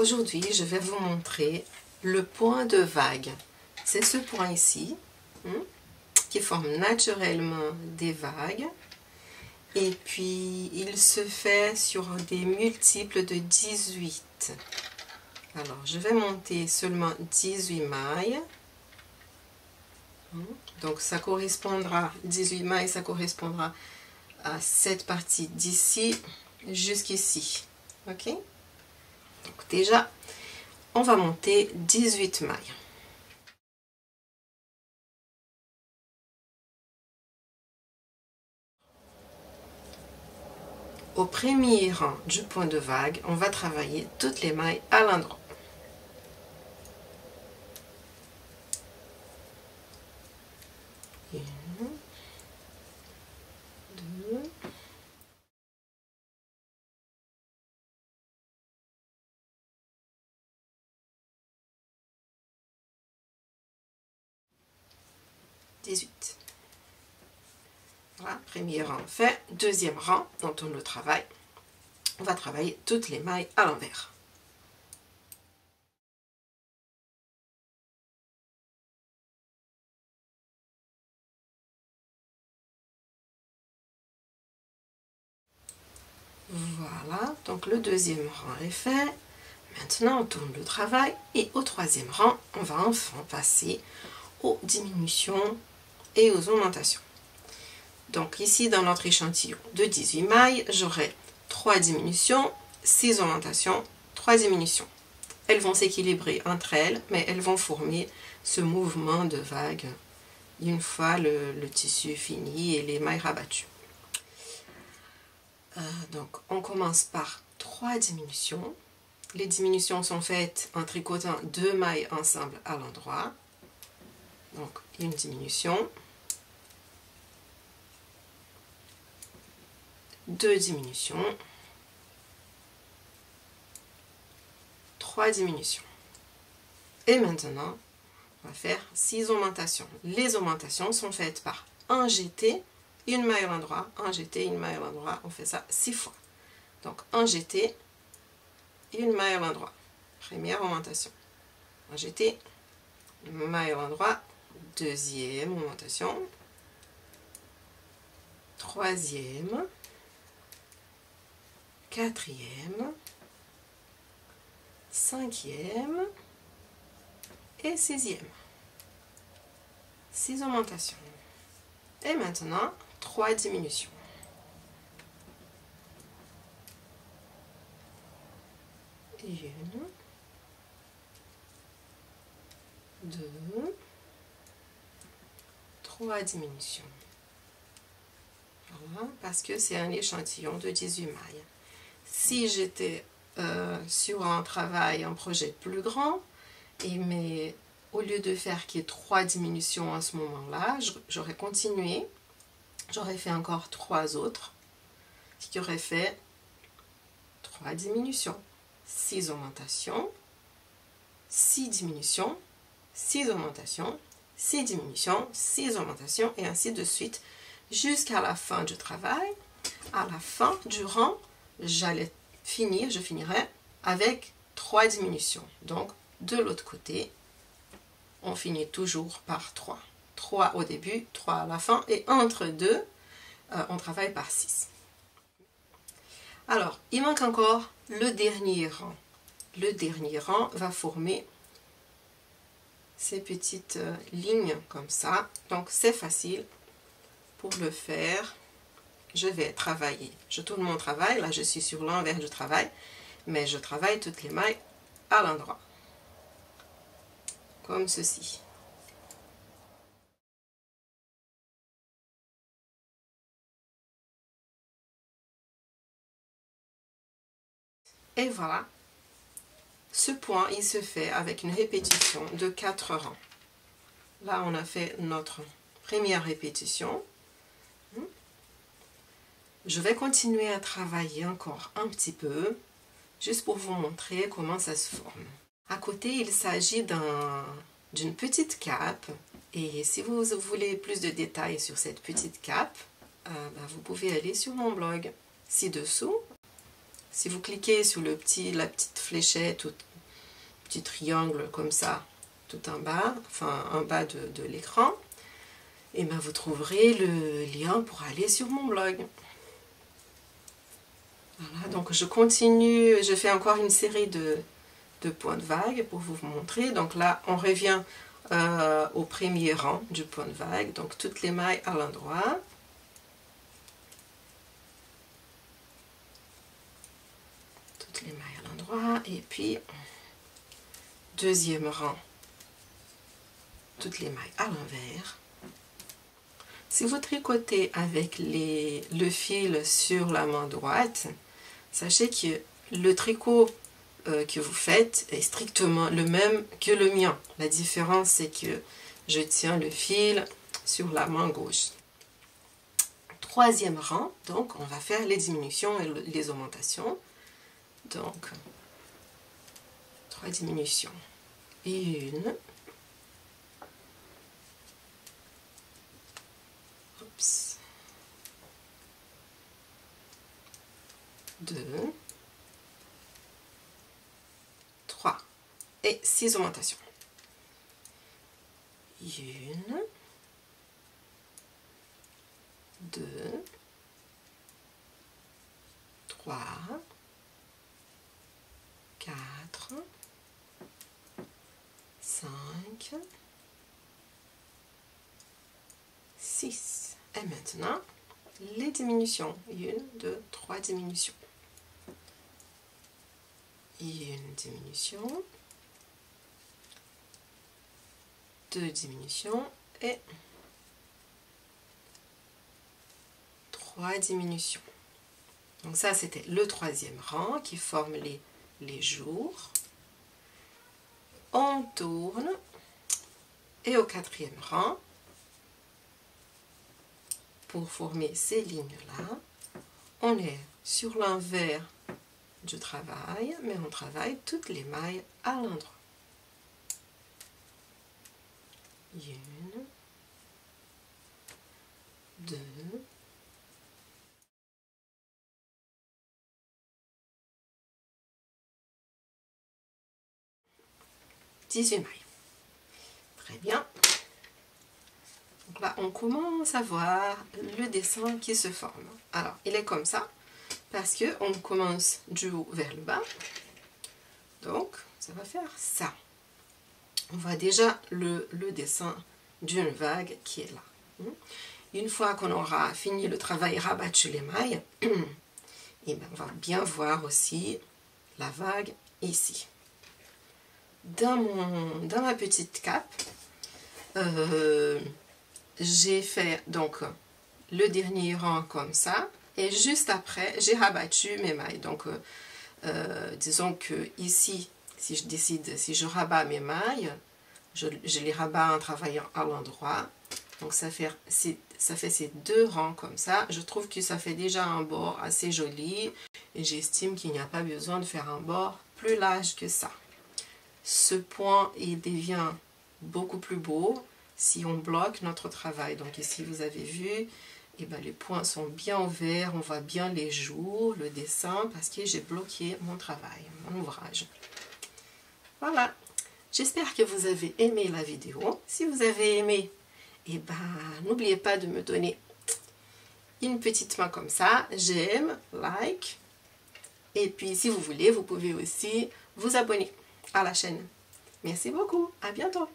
Aujourd'hui, je vais vous montrer le point de vague. C'est ce point ici qui forme naturellement des vagues. Et puis, il se fait sur des multiples de 18. Alors, je vais monter seulement 18 mailles. Donc, ça correspondra, 18 mailles, ça correspondra à cette partie d'ici jusqu'ici. Ok? Donc, déjà, on va monter 18 mailles. Au premier rang du point de vague, on va travailler toutes les mailles à l'endroit. Une, deux, dix-huit. Voilà, premier rang fait. Deuxième rang, on tourne le travail. On va travailler toutes les mailles à l'envers. Voilà, donc le deuxième rang est fait. Maintenant, on tourne le travail et au troisième rang, on va enfin passer aux diminutions et aux augmentations. Donc ici, dans notre échantillon de 18 mailles, j'aurai 3 diminutions, 6 augmentations, 3 diminutions. Elles vont s'équilibrer entre elles, mais elles vont former ce mouvement de vague une fois le tissu fini et les mailles rabattues. Donc on commence par 3 diminutions. Les diminutions sont faites en tricotant 2 mailles ensemble à l'endroit. Donc une diminution, 2 diminutions, 3 diminutions. Et maintenant, on va faire 6 augmentations. Les augmentations sont faites par un jeté, une maille à l'endroit, un jeté, une maille à l'endroit. On fait ça 6 fois. Donc un jeté, une maille à l'endroit. Première augmentation. Un jeté, une maille à l'endroit. Deuxième augmentation. Troisième. Quatrième. Cinquième. Et sixième. 6 augmentations. Et maintenant, 3 diminutions. Une, deux, 3 diminutions. Voilà, parce que c'est un échantillon de 18 mailles. Si j'étais sur un travail, un projet plus grand, mais au lieu de faire qu'il y ait 3 diminutions à ce moment-là, j'aurais continué, j'aurais fait encore 3 autres, ce qui aurait fait 3 diminutions, 6 augmentations, 6 diminutions, 6 augmentations, 6 diminutions, 6 augmentations, et ainsi de suite, jusqu'à la fin du travail. À la fin du rang, je finirai avec 3 diminutions. Donc, de l'autre côté, on finit toujours par 3. 3 au début, 3 à la fin, et entre deux, on travaille par 6. Alors, il manque encore le dernier rang. Le dernier rang va former ces petites lignes comme ça. Donc, c'est facile. Pour le faire, je vais travailler. Je tourne mon travail. Là, je suis sur l'envers du travail. Mais je travaille toutes les mailles à l'endroit. Comme ceci. Et voilà. Ce point, il se fait avec une répétition de 4 rangs. Là, on a fait notre première répétition. Je vais continuer à travailler encore un petit peu, juste pour vous montrer comment ça se forme. À côté, il s'agit d'une petite cape. Et si vous voulez plus de détails sur cette petite cape, vous pouvez aller sur mon blog ci-dessous. Si vous cliquez sur la petite fléchette petit triangle comme ça, tout en bas, enfin en bas de l'écran. Et bien vous trouverez le lien pour aller sur mon blog. Voilà, donc je continue, je fais encore une série de points de vague pour vous montrer. Donc là, on revient au premier rang du point de vague, donc toutes les mailles à l'endroit. Toutes les mailles à l'endroit, et puis deuxième rang, toutes les mailles à l'envers. Si vous tricotez avec le fil sur la main droite, sachez que le tricot que vous faites est strictement le même que le mien. La différence, c'est que je tiens le fil sur la main gauche. Troisième rang, donc on va faire les diminutions et les augmentations. Donc, 3 diminutions. Et une. Oups. 2. 3. Et 6 augmentations. 1. 2. 3. 4, 5, 6. Et maintenant, les diminutions. 1, 2, 3 diminutions. Une diminution. 2 diminutions. Et 3 diminutions. Donc ça, c'était le troisième rang qui forme les jours. On tourne et au quatrième rang, pour former ces lignes-là, on est sur l'envers du travail, mais on travaille toutes les mailles à l'endroit. 1, 2, 18 mailles. Très bien. Donc là, on commence à voir le dessin qui se forme. Alors, il est comme ça, parce qu'on commence du haut vers le bas. Donc, ça va faire ça. On voit déjà le dessin d'une vague qui est là. Une fois qu'on aura fini le travail et rabattu les mailles, et bien on va bien voir aussi la vague ici. Dans ma petite cape, j'ai fait donc le dernier rang comme ça, et juste après j'ai rabattu mes mailles. Donc disons que ici, si je rabats mes mailles, je les rabats en travaillant à l'endroit. Donc ça fait ces 2 rangs comme ça. Je trouve que ça fait déjà un bord assez joli, et j'estime qu'il n'y a pas besoin de faire un bord plus large que ça. Ce point, il devient beaucoup plus beau si on bloque notre travail. Donc ici, vous avez vu, et ben, les points sont bien ouverts, on voit bien les jours, le dessin, parce que j'ai bloqué mon travail, mon ouvrage. Voilà, j'espère que vous avez aimé la vidéo. Si vous avez aimé, et ben, n'oubliez pas de me donner une petite main comme ça, j'aime, like, et puis si vous voulez, vous pouvez aussi vous abonner à la chaîne. Merci beaucoup, à bientôt.